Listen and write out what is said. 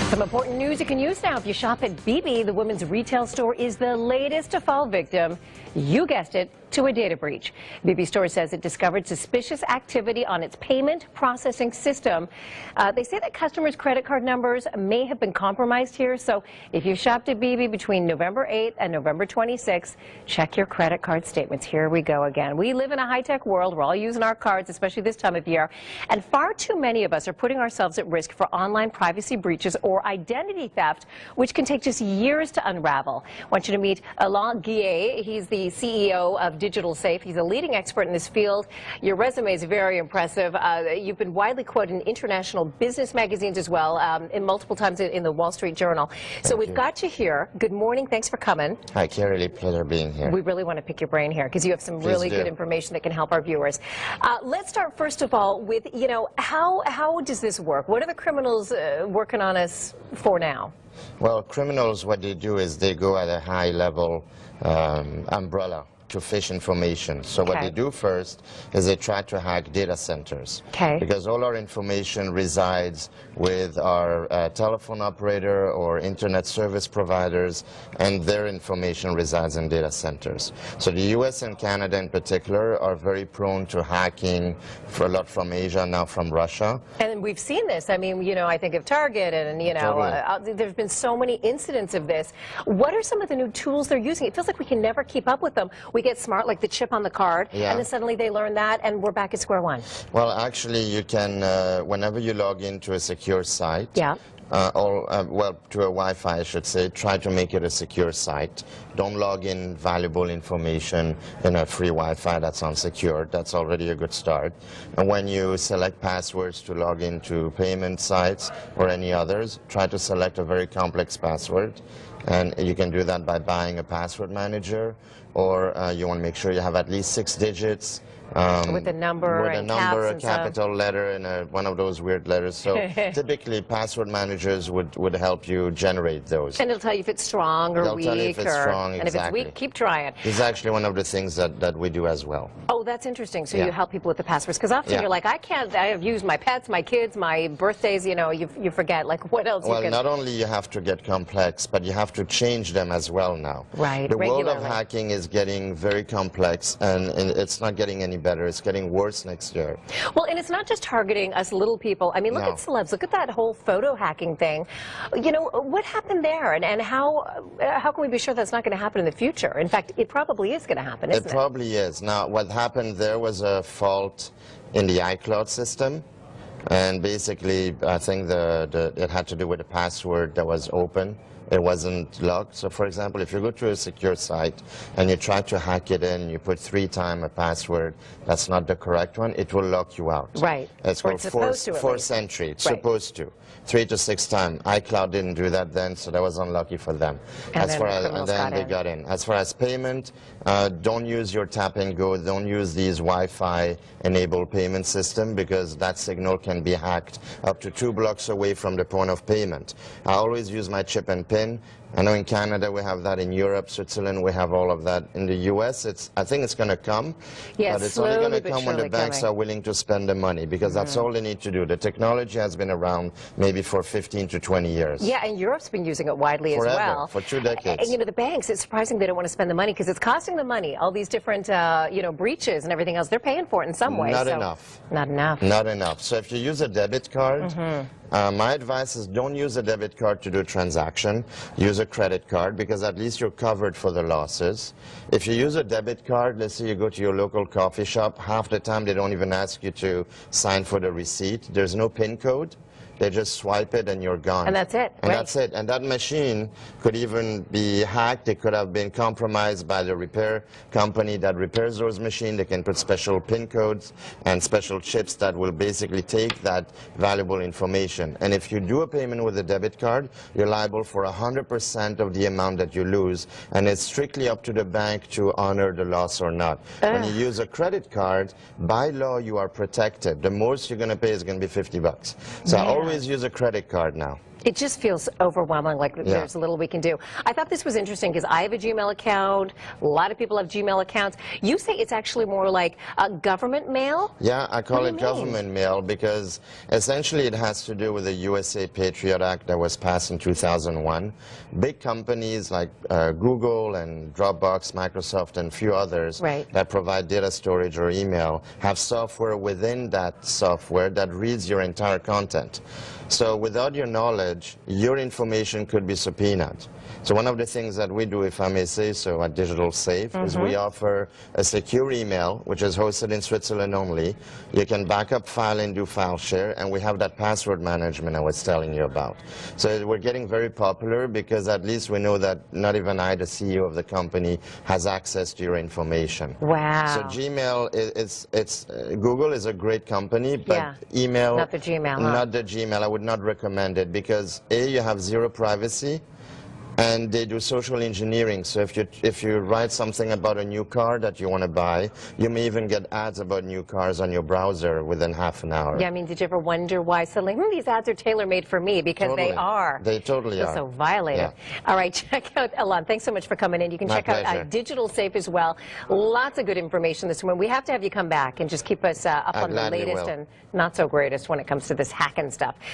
Some important news you can use now if you shop at BB. The women's retail store is the latest to fall victim, you guessed it, to a data breach. BB store says it discovered suspicious activity on its payment processing system. They say that customers' credit card numbers may have been compromised here. So if you shopped at BB between November 8th and November 26th, check your credit card statements. Here we go again. We live in a high-tech world. We're all using our cards, especially this time of year. And far too many of us are putting ourselves at risk for online privacy breaches or identity theft, which can take just years to unravel. I want you to meet Alain Ghiai. He's the CEO of DIGITALSAFE. He's a leading expert in this field. Your resume is very impressive. You've been widely quoted in international business magazines as well, and multiple times in the Wall Street Journal. So we've got you here. Good morning. Thanks for coming. Hi, Kerri-Lee. Pleasure being here. We really want to pick your brain here because you have some really good information that can help our viewers. Let's start first of all with, how does this work? What are the criminals working on us for now? Well, criminals, what they do is they go at a high level umbrella to phish information. So what they do first is they try to hack data centers. Because all our information resides with our telephone operator or internet service providers, and their information resides in data centers. So the US and Canada in particular are very prone to hacking, for a lot from Asia, now from Russia. And we've seen this. I mean, I think of Target and, there's been so many incidents of this. What are some of the new tools they're using? It feels like we can never keep up with them. We get smart, like the chip on the card, and then suddenly they learn that, and we're back at square one. Well, actually, you can, whenever you log into a secure site, well, to a Wi-Fi, I should say, try to make it a secure site. Don't log in valuable information in a free Wi-Fi that's unsecured. That's already a good start. And when you select passwords to log into payment sites or any others, try to select a very complex password. And you can do that by buying a password manager, or you want to make sure you have at least 6 digits. With a number, a capital letter, and one of those weird letters. So typically, password managers would help you generate those. And it'll tell you if it's strong or weak. They'll tell you if it's strong, and if it's weak, keep trying. It's actually one of the things that we do as well. Oh, that's interesting. So you help people with the passwords, because often you're like, I have used my pets, my kids, my birthdays. You forget. Like, what else? Well, not only you have to get complex, but you have to change them as well now. Right. The world of hacking is getting very complex, and it's not getting any better. It's getting worse next year. Well, and it's not just targeting us little people. I mean, look at celebs. Look at that whole photo hacking thing. What happened there, and how can we be sure that's not going to happen in the future? In fact, it probably is going to happen, isn't it? It probably is. Now, what happened there was a fault in the iCloud system. And basically, I think it had to do with a password that was open. It wasn't locked. So, for example, if you go to a secure site and you try to hack it in, you put 3 times a password that's not the correct one, it will lock you out. Right. It's called force entry. It's supposed to. 3 to 6 times. iCloud didn't do that then, so that was unlucky for them. And then they got in. As far as payment, don't use your tap and go. Don't use these Wi-Fi enabled payment system, because that signal can be hacked up to 2 blocks away from the point of payment. I always use my chip and pin. I know in Canada we have that, in Europe, Switzerland we have all of that. In the US, I think it's going to come, but it's only going to come when the banks are willing to spend the money, because that's all they need to do. The technology has been around maybe for 15 to 20 years. Yeah, and Europe's been using it widely as well. For 2 decades. And the banks, it's surprising they don't want to spend the money, because it's costing them money. All these different, breaches and everything else, they're paying for it in some way. Not enough. Not enough. Not enough. So if you use a debit card, my advice is don't use a debit card to do a transaction. Use a credit card, because at least you're covered for the losses. If you use a debit card, let's say you go to your local coffee shop, half the time they don't even ask you to sign for the receipt. There's no PIN code. They just swipe it and you're gone. And that's it. And that's it. And that machine could even be hacked. It could have been compromised by the repair company that repairs those machines. They can put special PIN codes and special chips that will basically take that valuable information. And if you do a payment with a debit card, you're liable for 100% of the amount that you lose. And it's strictly up to the bank to honor the loss or not. When you use a credit card, by law, you are protected. The most you're going to pay is going to be $50. So I always use a credit card now. It just feels overwhelming, like there's little we can do. I thought this was interesting because I have a Gmail account. A lot of people have Gmail accounts. You say it's actually more like a government mail? Yeah, I call it government mail because essentially it has to do with the USA Patriot Act that was passed in 2001. Big companies like Google and Dropbox, Microsoft, and a few others that provide data storage or email have software within that software that reads your entire content. So without your knowledge, your information could be subpoenaed. So one of the things that we do, if I may say so, at DigitalSafe is we offer a secure email, which is hosted in Switzerland only. You can back up file and do file share, and we have that password management I was telling you about. So we're getting very popular because at least we know that not even I, the CEO of the company, has access to your information. Wow. So Gmail, Google is a great company, but email, not the Gmail, not the Gmail. I would not recommend it because A, you have zero privacy, and they do social engineering. So if you write something about a new car that you want to buy, you may even get ads about new cars on your browser within half an hour. Yeah, I mean, did you ever wonder why suddenly these ads are tailor-made for me? Because they are. They totally are. So violated. All right, check out Alain. Thanks so much for coming in. You can check out DigitalSafe as well. Lots of good information this morning. We have to have you come back and just keep us up on the latest and not so greatest when it comes to this hacking stuff.